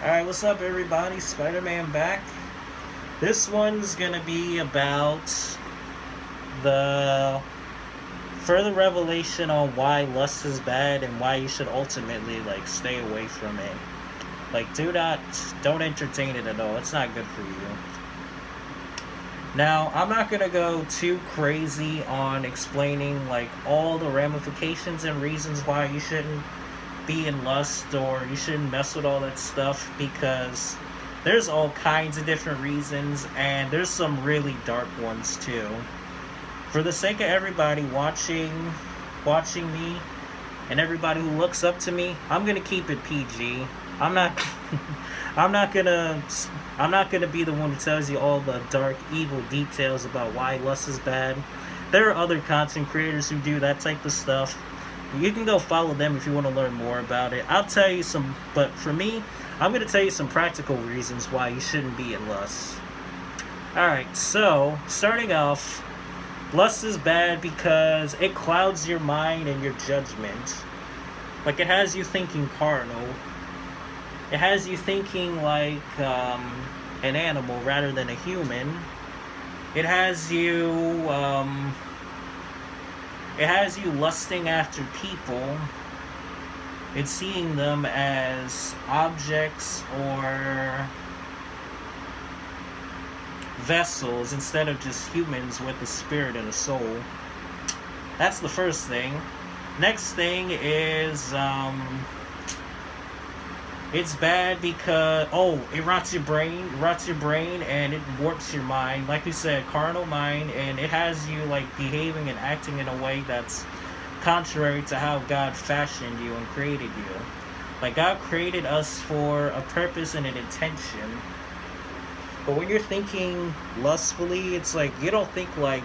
Alright, what's up everybody? Spider-Man back. This one's gonna be about the further revelation on why lust is bad and why you should ultimately stay away from it. Don't entertain it at all. It's not good for you. Now, I'm not gonna go too crazy on explaining all the ramifications and reasons why you shouldn't be in lust or you shouldn't mess with all that stuff, because there's all kinds of different reasons and there's some really dark ones too. For the sake of everybody watching me and everybody who looks up to me, I'm gonna keep it PG. I'm not I'm not gonna be the one who tells you all the dark, evil details about why lust is bad. There are other content creators who do that type of stuff. You can go follow them if you want to learn more about it. I'll tell you some, but for me, I'm going to tell you some practical reasons why you shouldn't be in lust. Alright, so, starting off, lust is bad because it clouds your mind and your judgment. It has you thinking carnal. It has you thinking like an animal rather than a human. It has you lusting after people and seeing them as objects or vessels instead of just humans with a spirit and a soul. That's the first thing. Next thing is it's bad because it rots your brain and it warps your mind. Like we said, carnal mind, and it has you behaving and acting in a way that's contrary to how God fashioned you and created you. God created us for a purpose and an intention. But when you're thinking lustfully, it's you don't think like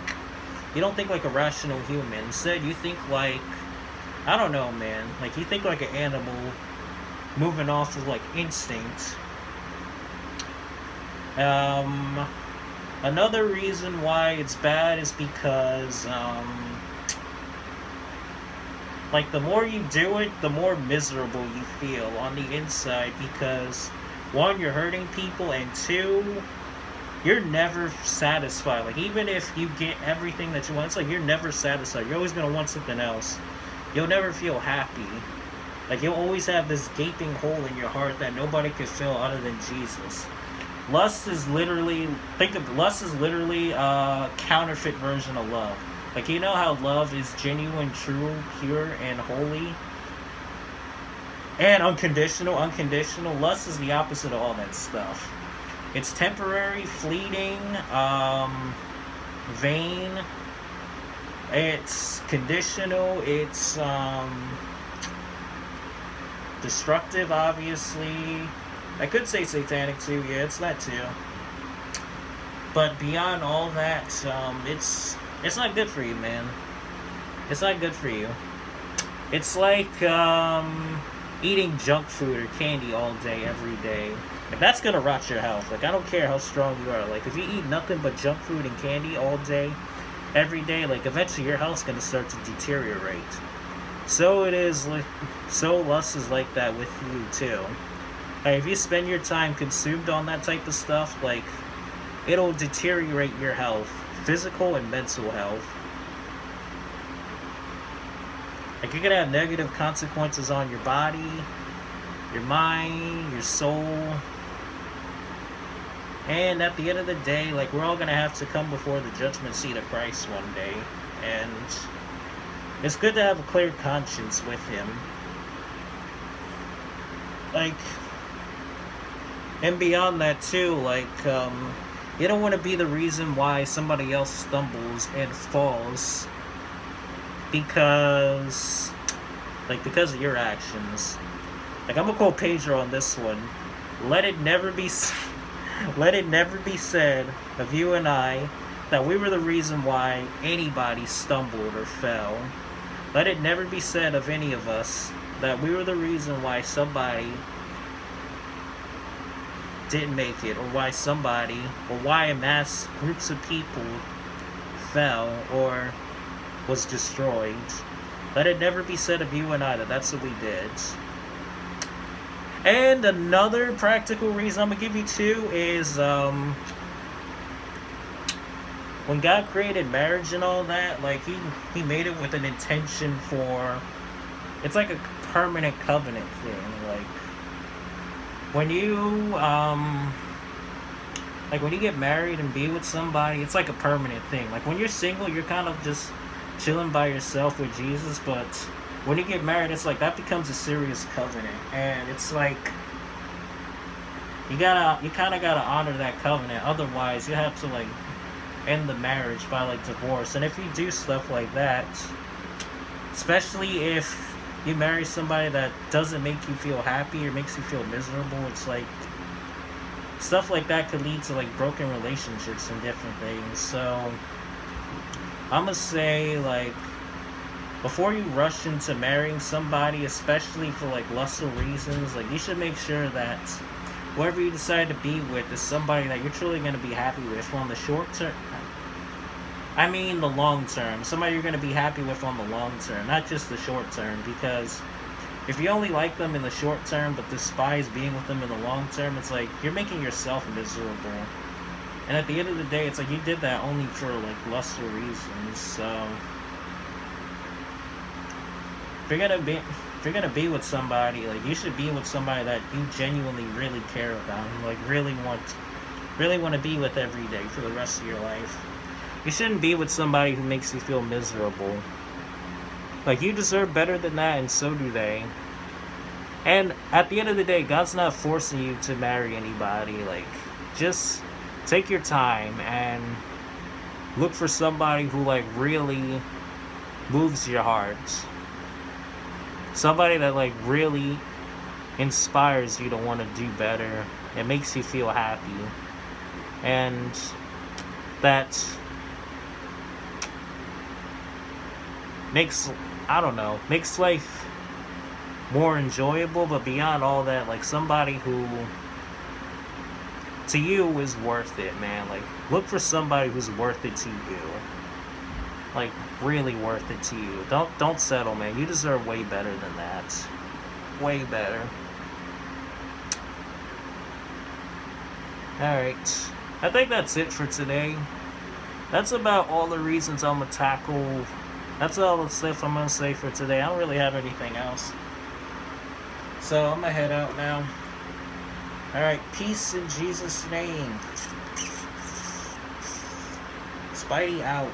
a rational human. Instead, you think I don't know, man. You think like an animal moving off of instinct. Another reason why it's bad is because the more you do it, the more miserable you feel on the inside, because one, you're hurting people, and two, you're never satisfied. Even if you get everything that you want, it's you're never satisfied. You're always gonna want something else. You'll never feel happy. You'll always have this gaping hole in your heart that nobody could fill other than Jesus. Lust is literally a counterfeit version of love. You know how love is genuine, true, pure, and holy? And unconditional. Lust is the opposite of all that stuff. It's temporary, fleeting, vain. It's conditional. It's, destructive, obviously. I could say satanic too. Yeah, it's that too. But beyond all that, it's not good for you, man. It's not good for you. It's like eating junk food or candy all day, every day. That's gonna rot your health. I don't care how strong you are. If you eat nothing but junk food and candy all day, every day, eventually your health's gonna start to deteriorate. So lust is like that with you too. If you spend your time consumed on that type of stuff, it'll deteriorate your health, physical and mental health. You're gonna have negative consequences on your body, your mind, your soul. And at the end of the day, we're all gonna have to come before the judgment seat of Christ one day. And it's good to have a clear conscience with him. And beyond that too, you don't want to be the reason why somebody else stumbles and falls because of your actions. I'm gonna quote Pedro on this one. Let it never be said of you and I that we were the reason why anybody stumbled or fell. Let it never be said of any of us that we were the reason why somebody didn't make it, or why a mass groups of people fell or was destroyed. Let it never be said of you and I that that's what we did. And another practical reason I'm gonna give you too is when God created marriage and all that, like he made it with an intention for, it's like a permanent covenant thing. When you when you get married and be with somebody, it's like a permanent thing. Like when you're single, you're kind of just chilling by yourself with Jesus, but when you get married, it's like that becomes a serious covenant, and it's like you kind of gotta honor that covenant. Otherwise, you have to like end the marriage by like divorce. And if you do stuff like that, especially if you marry somebody that doesn't make you feel happy or makes you feel miserable, it's like stuff like that could lead to like broken relationships and different things. So I'm gonna say, like, before you rush into marrying somebody, especially for like lustful reasons, like you should make sure that whoever you decide to be with is somebody that you're truly going to be happy with on the short term. I mean the long term. Somebody you're going to be happy with on the long term, not just the short term. Because if you only like them in the short term but despise being with them in the long term, it's like you're making yourself miserable. And at the end of the day, it's like you did that only for like lustful reasons. So if you're gonna be with somebody, like you should be with somebody that you genuinely really care about and like really want to be with every day for the rest of your life. You shouldn't be with somebody who makes you feel miserable. Like, you deserve better than that, and so do they. And at the end of the day, God's not forcing you to marry anybody. Like, just take your time and look for somebody who like really moves your heart. Somebody that like really inspires you to want to do better. It makes you feel happy. And that makes, I don't know, makes life more enjoyable. But beyond all that, like somebody who to you is worth it, man. Like, look for somebody who's worth it to you. Like, really worth it to you. Don't settle, man. You deserve way better than that. Way better. Alright. I think that's it for today. That's about all the reasons I'm gonna tackle. That's all the stuff I'm gonna say for today. I don't really have anything else. So I'm gonna head out now. Alright, peace in Jesus' name. Spidey out.